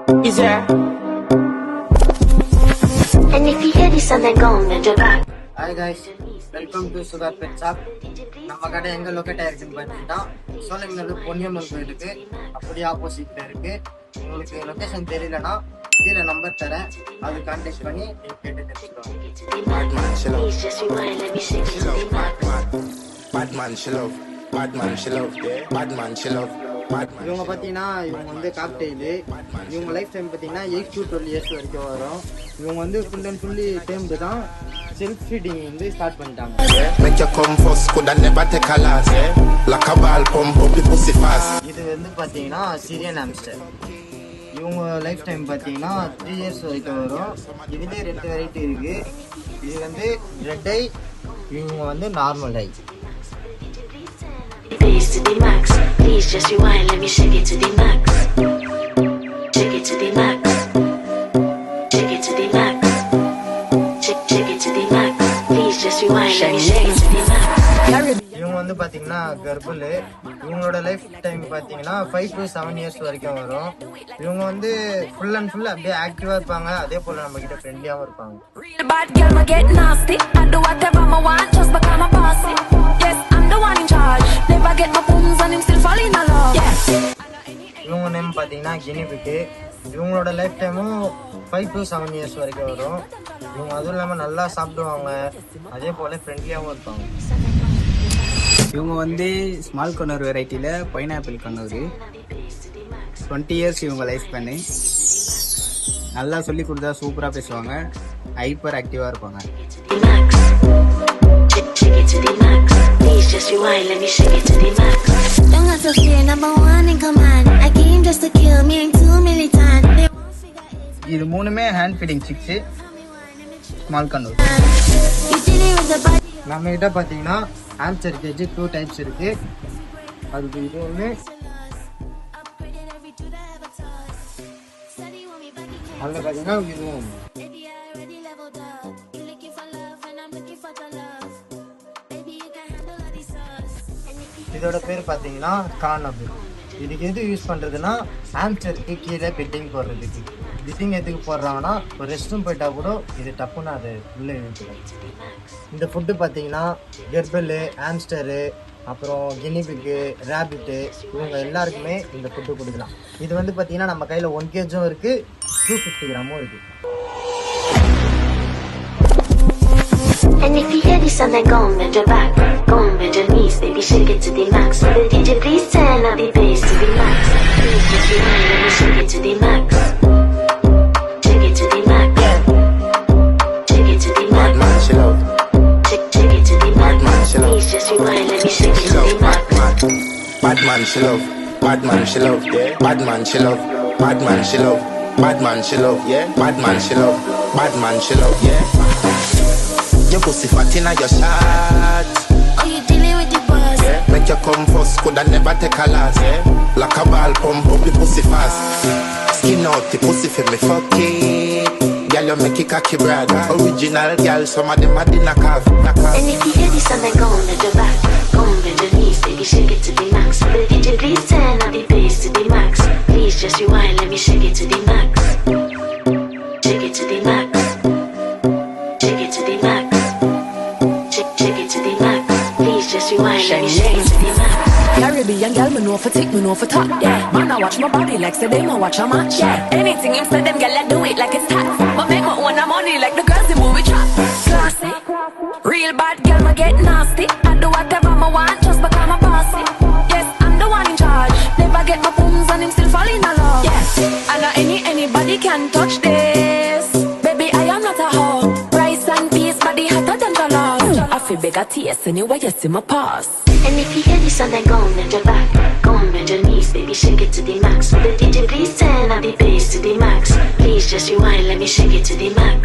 Is there? And if you hear this song, then go on and jump back. Hi guys, welcome to Sugar Pet Shop. நம்ம கடை எங்க locate ஆயிருக்குன்னு பார்த்தீங்கன்னா சோழமங்கலம் பொன்னியம்மன் கோயிலுக்கு அப்படியே ஆப்போசிட்ல இருக்கு. உங்களுக்கு லொகேஷன் தெரியலன்னா கீழே நம்பர் தரேன், அது கான்டாக்ட் பண்ணி நீங்க கேட்டு தெரிஞ்சுக்கலாம். இவங்க பார்த்தீங்கன்னா இவங்க வந்து காக்டெயிலு. இவங்க லைஃப் டைம் பார்த்தீங்கன்னா 8 to 12 years வரைக்கும் வரும். இவங்க வந்து ஃபுல் அண்ட் ஃபுல்லி டைம்டு தான் செல்ஃப் ஃபீடிங் வந்து ஸ்டார்ட் பண்ணிட்டாங்க. இது வந்து பார்த்தீங்கன்னா சிரியன் ஹாம்ஸ்டர். இவங்க லைஃப் டைம் பார்த்தீங்கன்னா 3 years வரைக்கும் வரும். இதுலேயே 2 வெரைட்டி இருக்கு. இது வந்து ரெட் ஐ, இவங்க வந்து normal I. Bass to the max. Please just rewind, let me shake it to the max. Shake it to the max. Shake it to the max. Shake it to the max. Please just rewind, let me shake it to the max. இவங்க வந்து பாத்தீங்கன்னா கர்ப்பில். இவங்களோட life time பாத்தீங்கன்னா 5 to 7 years வரைக்கும் வரும். இவங்க வந்து full and full அப்படியே ஆக்டிவா இருப்பாங்க, அதே போல நம்ம கிட்ட ஃப்ரெண்ட்லியாவும் இருப்பாங்க. இவங்க நேம் பாத்தீங்கன்னா கினிபிக்கு. இவங்களோட லைஃப் டைமும் 5 to 7 years வரைக்கும் வரும். இவங்க அதுவும் இல்லாமல் நல்லா சாப்பிடுவாங்க, அதே போல ஃப்ரெண்ட்லியாகவும் இருப்பாங்க. இவங்க வந்து ஸ்மால் கண்ணூர் வெரைட்டியில் பைனாப்பிள் கண்ணூர். 20 years இவங்க லைஃப் பண்ணி நல்லா சொல்லி கொடுத்தா சூப்பராக பேசுவாங்க, ஹைப்பர் ஆக்டிவாக இருப்பாங்க. இது மூணுமே hand feeding six small Kannur. நம்ம கிட்ட பார்த்தீங்கன்னா ஹாம்ஸ்டர் கேஜி 2 types இருக்கு. அதுக்கு இது ஒன்று, அதில் பார்த்தீங்கன்னா இதுவும் ஒன்று. இதோட பேர் பார்த்தீங்கன்னா கார்னபிள். இதுக்கு எது யூஸ் பண்ணுறதுன்னா ஹாம்ஸ்டருக்கு கீழே பெட்டிங் போடுறதுக்கு. பெட்டிங் எதுக்கு போடுறாங்கன்னா ஒரு ரெஸ்ட் ரூம் போயிட்டா கூட இது டப்புன்னு அது உள்ளே இழுத்துடும். இந்த ஃபுட்டு பார்த்தீங்கன்னா கெர்பலு, ஹாம்ஸ்டரு, அப்புறம் கினிபிக்கு, ரேபிட்டு, இவங்க எல்லாருக்குமே இந்த ஃபுட்டு கொடுக்கலாம். இது வந்து பார்த்தீங்கன்னா நம்ம கையில் 1 kg இருக்குது, 250 grams இருக்குது. And if you hear this song, then go on bend your back, go on bend your knees, baby shake it to the max. Will the DJ please turn up the bass to the max? Please just rewind, let me shake it to the max. Shake it to the max. Shake it to the max. Shake it to the max. Please just rewind, let me shake it to the max. Bad man she love, bad man she love, yeah. Bad man she love, bad man she love, bad man she love, yeah. Bad man she love, bad man she love, yeah. Your pussy fat inna your shot. Oh, you dealing with the boss? Yeah. Make you come first, coulda never take a last. Yeah. Like a ball, pump up the pussy fast. Skin out the pussy for me fuck it. Girl, you make it cocky brad. Original girl, some of them are the knockoff. And if you hear this song, then go on bend your back, go on bend your knees, baby shake it to the max. Will the DJ please turn up the bass to the max? Please just rewind, let me shake it to the max. Shake it to the max. Shake it to the max. Shake it to the max. Please just rewind, let me shake it to the max. Caribbean girl, me know for tick, me know for top. Yeah, man, I watch my body like say they ma watch a match. Yeah, anything him say them girl I do it like it's tax. But make my own money like the girls in movie trap. Classy, real bad girl, me get nasty. I do whatever I want just because I'm bossy. Yes, I'm the one in charge. Never get my booms and him still fall in love. Yeah, and not anybody can touch this. Baby, I am not a hoe. Rice and peas, body hotter than jollof. I feel bigger taste anyway, you see my pass. And if you hear this song, then go on bend your back, go on bend your knees, baby shake it to the max. Will the DJ please turn up the bass to the max? Please just rewind, let me shake it to the max.